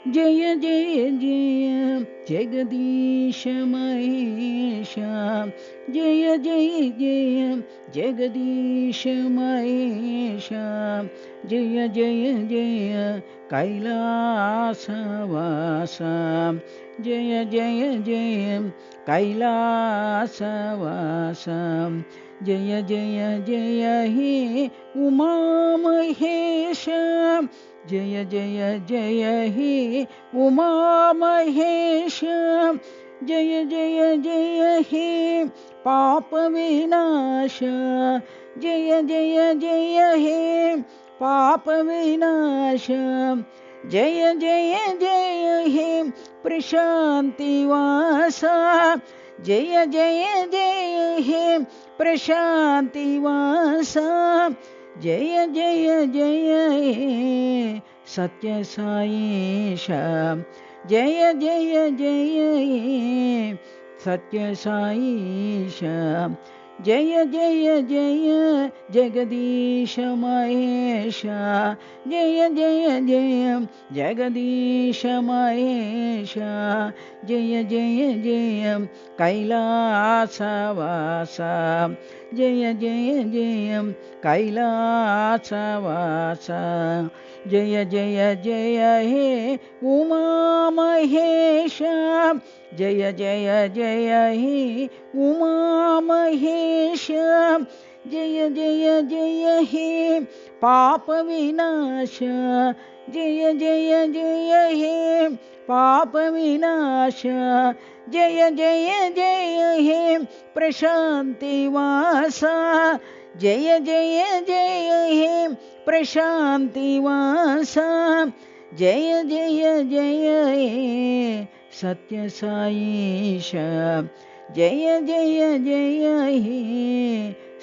जय जय जय जगदीश महेश जय जय जय जगदीश महेश जय जय जय कैलासवास जय जय जय कैलासवास जय जय जय हे उमा महेश जय जय जय हे उमा महेश जय जय जय हे पाप विनाश जय जय जय हे पाप विनाश जय जय जय हे प्रशांतिवास जय जय जय हे प्रशांतिवास जय जय जय हे सत्य साईश जय जय जय हे सत्य साईश जय जय जय जगदीश महेश जय जय जय जगदीश महेश जय जय जय कैलासवास जय जय जय कैलासवास जय जय जय हे उमा महेश जय जय जय हे उमा महेश जय जय जय हे पाप विनाश जय जय जय हे पाप विनाश जय जय जय हे प्रशांतिवास जय जय जय हे प्रशांतिवास जय जय जय हे सत्य साईश जय जय जय हे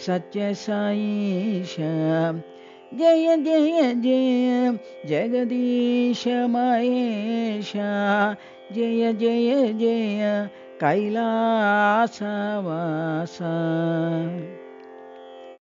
सत्य साईश जय जय जय जगदीश महेश जय जय जय कैलासवास।